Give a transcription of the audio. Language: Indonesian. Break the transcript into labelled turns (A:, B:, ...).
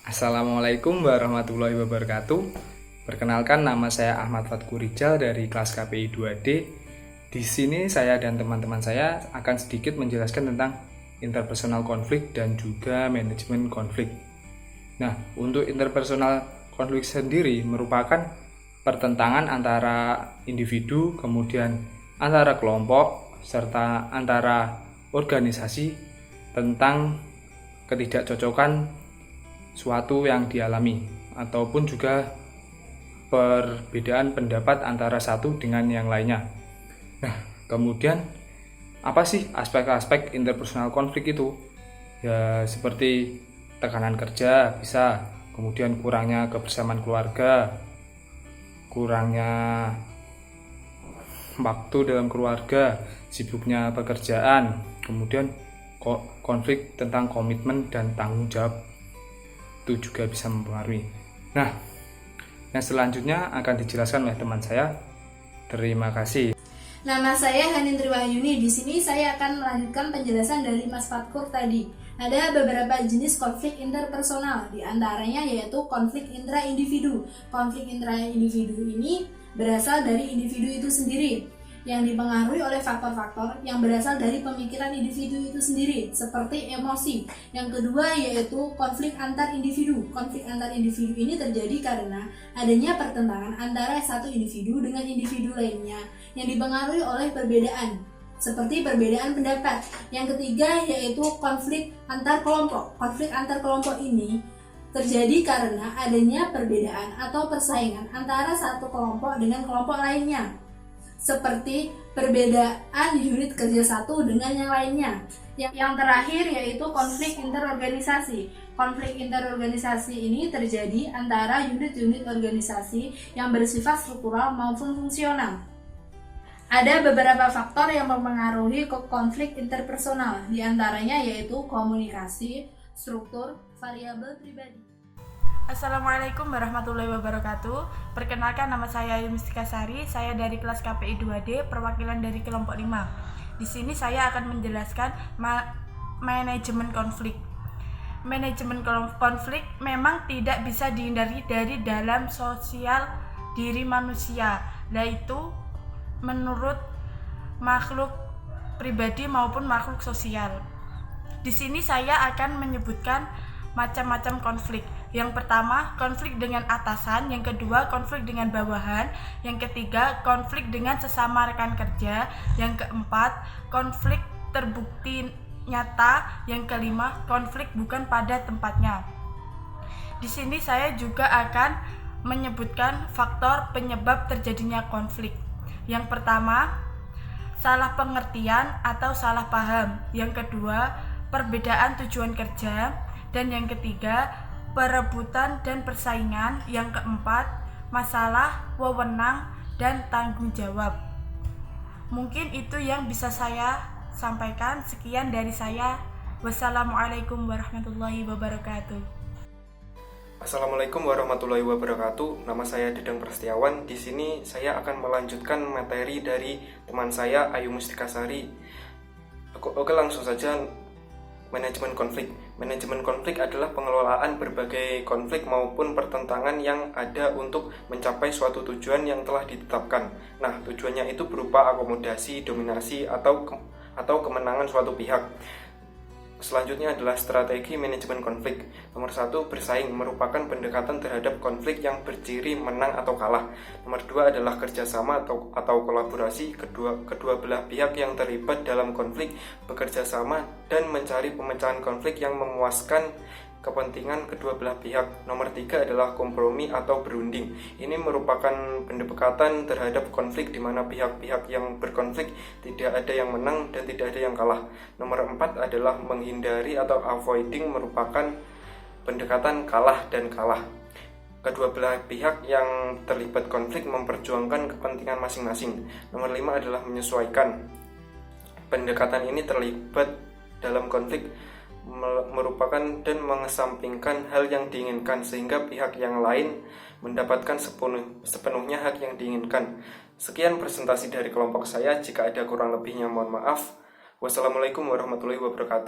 A: Assalamualaikum warahmatullahi wabarakatuh. Perkenalkan, nama saya Ahmad Fatku Rijal dari kelas KPI 2D. Di sini saya dan teman-teman saya akan sedikit menjelaskan tentang interpersonal konflik dan juga manajemen konflik. Nah, untuk interpersonal konflik sendiri merupakan pertentangan antara individu, kemudian antara kelompok, serta antara organisasi tentang ketidakcocokan suatu yang dialami, ataupun juga perbedaan pendapat antara satu dengan yang lainnya. Nah, kemudian apa sih aspek-aspek interpersonal konflik itu? Ya, seperti tekanan kerja bisa, kemudian kurangnya kebersamaan keluarga, kurangnya waktu dalam keluarga, sibuknya pekerjaan, kemudian konflik tentang komitmen dan tanggung jawab itu juga bisa mempengaruhi. Nah, yang selanjutnya akan dijelaskan oleh teman saya. Terima kasih.
B: Nama saya Hanindri Wahyuni. Di sini saya akan melanjutkan penjelasan dari Mas Fatkur tadi. Ada beberapa jenis konflik interpersonal, di antaranya yaitu konflik intra-individu. Konflik intra-individu ini berasal dari individu itu sendiri, yang dipengaruhi oleh faktor-faktor yang berasal dari pemikiran individu itu sendiri, seperti emosi. Yang kedua yaitu konflik antar individu. Konflik antar individu ini terjadi karena adanya pertentangan antara satu individu dengan individu lainnya yang dipengaruhi oleh perbedaan, seperti perbedaan pendapat. Yang ketiga yaitu konflik antar kelompok. Konflik antar kelompok ini terjadi karena adanya perbedaan atau persaingan antara satu kelompok dengan kelompok lainnya, seperti perbedaan unit kerja satu dengan yang lainnya. Yang terakhir yaitu konflik interorganisasi. Konflik interorganisasi ini terjadi antara unit-unit organisasi yang bersifat struktural maupun fungsional. Ada beberapa faktor yang mempengaruhi konflik interpersonal, di antaranya yaitu komunikasi, struktur, variabel pribadi.
C: Assalamualaikum warahmatullahi wabarakatuh. Perkenalkan, nama saya Ayu Mustika Sari. Saya dari kelas KPI 2D, perwakilan dari kelompok 5. Di sini saya akan menjelaskan manajemen konflik. Manajemen konflik memang tidak bisa dihindari dari dalam sosial diri manusia, yaitu menurut makhluk pribadi maupun makhluk sosial. Di sini saya akan menyebutkan macam-macam konflik. Yang pertama, konflik dengan atasan. Yang kedua, konflik dengan bawahan. Yang ketiga, konflik dengan sesama rekan kerja. Yang keempat, konflik terbukti nyata. Yang kelima, konflik bukan pada tempatnya. Di sini saya juga akan menyebutkan faktor penyebab terjadinya konflik. Yang pertama, salah pengertian atau salah paham. Yang kedua, perbedaan tujuan kerja. Dan yang ketiga, perebutan dan persaingan. Yang keempat, masalah wewenang dan tanggung jawab. Mungkin itu yang bisa saya sampaikan. Sekian dari saya. Wassalamualaikum warahmatullahi wabarakatuh.
D: Assalamualaikum warahmatullahi wabarakatuh. Nama saya Dedang Prastiawan. Di sini saya akan melanjutkan materi dari teman saya Ayu Mustika Sari. Oke, langsung saja. Manajemen konflik. Manajemen konflik adalah pengelolaan berbagai konflik maupun pertentangan yang ada untuk mencapai suatu tujuan yang telah ditetapkan. Nah, tujuannya itu berupa akomodasi, dominasi, atau kemenangan suatu pihak. Selanjutnya adalah strategi manajemen konflik. Nomor 1, bersaing, merupakan pendekatan terhadap konflik yang berciri menang atau kalah. Nomor 2 adalah kerjasama atau kolaborasi. Kedua belah pihak yang terlibat dalam konflik bekerja sama dan mencari pemecahan konflik yang memuaskan kepentingan kedua belah pihak. Nomor 3 adalah kompromi atau berunding. Ini merupakan pendekatan terhadap konflik di mana pihak-pihak yang berkonflik tidak ada yang menang dan tidak ada yang kalah. Nomor 4 adalah menghindari atau avoiding, merupakan pendekatan kalah dan kalah. Kedua belah pihak yang terlibat konflik memperjuangkan kepentingan masing-masing. Nomor 5 adalah menyesuaikan. Pendekatan ini terlibat dalam konflik merupakan dan mengesampingkan hal yang diinginkan sehingga pihak yang lain mendapatkan sepenuhnya hak yang diinginkan. Sekian presentasi dari kelompok saya. Jika ada kurang lebihnya mohon maaf. Wassalamualaikum warahmatullahi wabarakatuh.